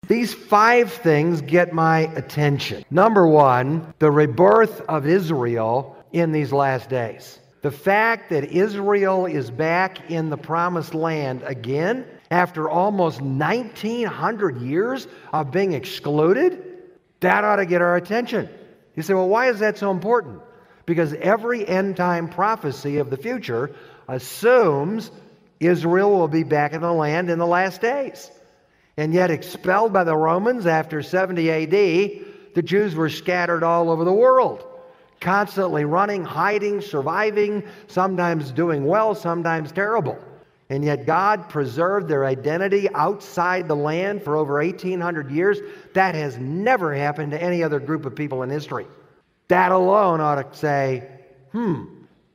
These 5 things get my attention. Number 1, the rebirth of Israel in these last days. The fact that Israel is back in the promised land again after almost 1,900 years of being excluded, that ought to get our attention. You say, well, why is that so important? Because every end-time prophecy of the future assumes Israel will be back in the land in the last days. And yet, expelled by the Romans after 70 A.D., the Jews were scattered all over the world, constantly running, hiding, surviving, sometimes doing well, sometimes terrible. And yet God preserved their identity outside the land for over 1,800 years. That has never happened to any other group of people in history. That alone ought to say,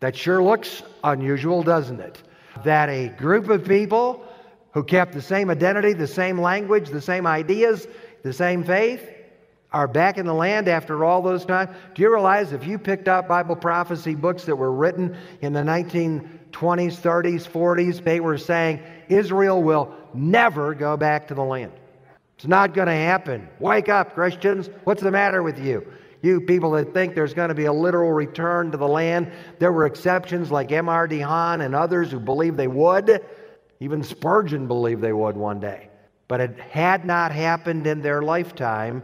that sure looks unusual, doesn't it? That a group of people who kept the same identity, the same language, the same ideas, the same faith, are back in the land after all those times. Do you realize if you picked up Bible prophecy books that were written in the 1920s, 30s, 40s, they were saying Israel will never go back to the land. It's not going to happen. Wake up, Christians. What's the matter with you? You people that think there's going to be a literal return to the land. There were exceptions like M.R.D. Hahn and others who believed they would. Even Spurgeon believed they would one day. But it had not happened in their lifetime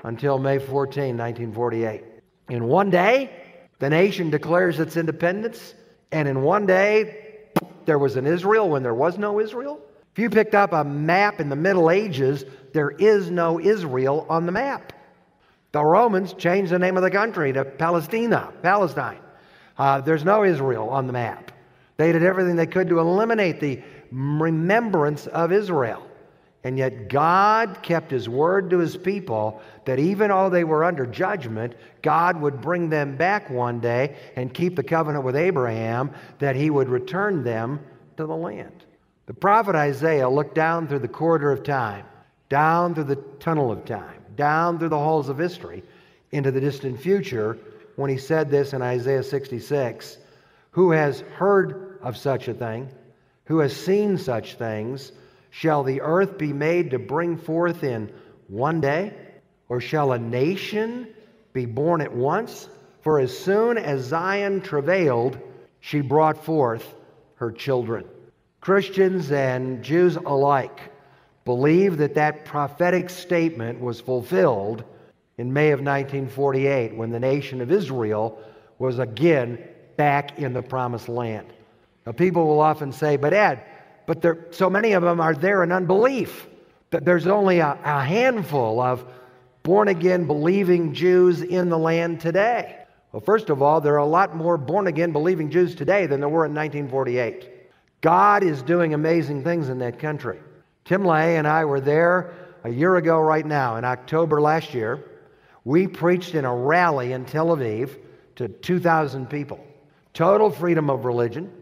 until May 14, 1948. In one day, the nation declares its independence, and in one day, there was an Israel when there was no Israel. If you picked up a map in the Middle Ages, there is no Israel on the map. The Romans changed the name of the country to Palestine. There's no Israel on the map. They did everything they could to eliminate the remembrance of Israel. And yet God kept His word to His people that even though they were under judgment, God would bring them back one day and keep the covenant with Abraham that He would return them to the land. The prophet Isaiah looked down through the corridor of time, down through the tunnel of time, down through the halls of history into the distant future when he said this in Isaiah 66, "Who has heard of such a thing? Who has seen such things? Shall the earth be made to bring forth in one day? Or shall a nation be born at once? For as soon as Zion travailed, she brought forth her children." Christians and Jews alike believe that that prophetic statement was fulfilled in May of 1948 when the nation of Israel was again back in the promised land. Now, people will often say, but Ed, so many of them are there in unbelief. That there's only a handful of born-again believing Jews in the land today. Well, first of all, there are a lot more born-again believing Jews today than there were in 1948. God is doing amazing things in that country. Tim Lay and I were there a year ago right now, in October last year. We preached in a rally in Tel Aviv to 2,000 people. Total freedom of religion.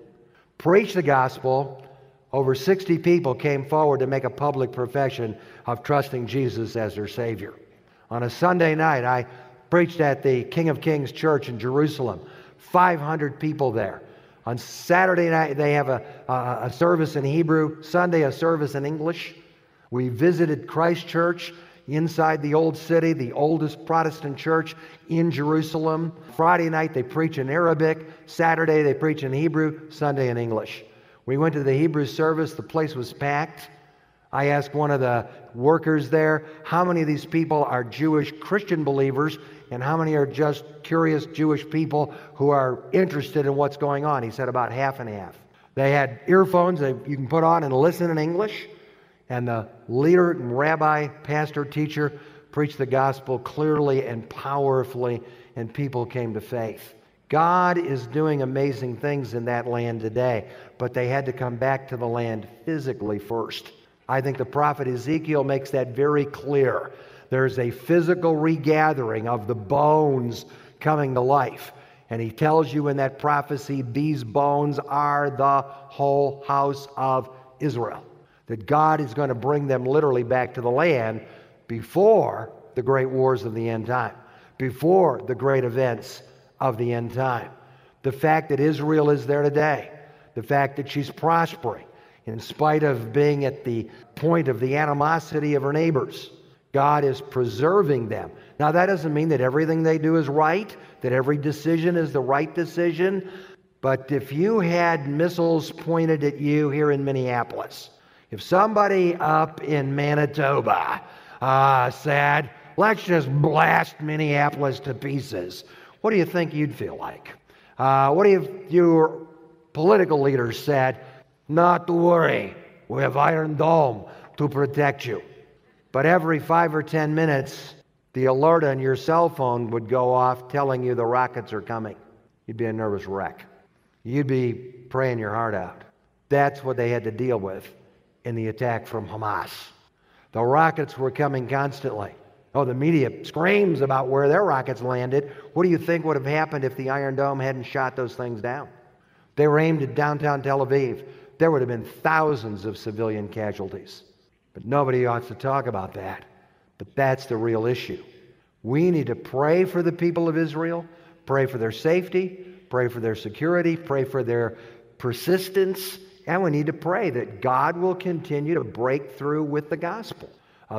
Preached the gospel. Over 60 people came forward to make a public profession of trusting Jesus as their Savior. On a Sunday night, I preached at the King of Kings Church in Jerusalem. 500 people there. On Saturday night, they have a service in Hebrew. Sunday, a service in English. We visited Christ Church inside the Old City, the oldest Protestant church in Jerusalem. Friday night, they preach in Arabic. Saturday, they preach in Hebrew. Sunday, in English. We went to the Hebrew service. The place was packed. I asked one of the workers there, how many of these people are Jewish Christian believers and how many are just curious Jewish people who are interested in what's going on? He said about half and half. They had earphones that you can put on and listen in English. And the leader, rabbi, pastor, teacher preached the gospel clearly and powerfully, and people came to faith. God is doing amazing things in that land today, but they had to come back to the land physically first. I think the prophet Ezekiel makes that very clear. There's a physical regathering of the bones coming to life. And he tells you in that prophecy, these bones are the whole house of Israel. That God is going to bring them literally back to the land before the great wars of the end time, before the great events of the end time. The fact that Israel is there today, the fact that she's prospering In spite of being at the point of the animosity of her neighbors, God is preserving them. Now, that doesn't mean that everything they do is right, that every decision is the right decision. But if you had missiles pointed at you here in Minneapolis, if somebody up in Manitoba said, let's just blast Minneapolis to pieces, what do you think you'd feel like? What if your political leaders said, not to worry, we have Iron Dome to protect you? But every 5 or 10 minutes, the alert on your cell phone would go off telling you the rockets are coming. You'd be a nervous wreck. You'd be praying your heart out. That's what they had to deal with in the attack from Hamas. The rockets were coming constantly. Oh, the media screams about where their rockets landed. What do you think would have happened if the Iron Dome hadn't shot those things down? They were aimed at downtown Tel Aviv. There would have been thousands of civilian casualties. But nobody wants to talk about that. But that's the real issue. We need to pray for the people of Israel, pray for their safety, pray for their security, pray for their persistence, and we need to pray that God will continue to break through with the gospel.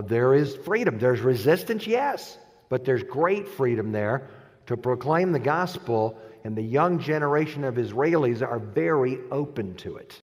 There is freedom. There's resistance, yes, but there's great freedom there to proclaim the gospel, and the young generation of Israelis are very open to it.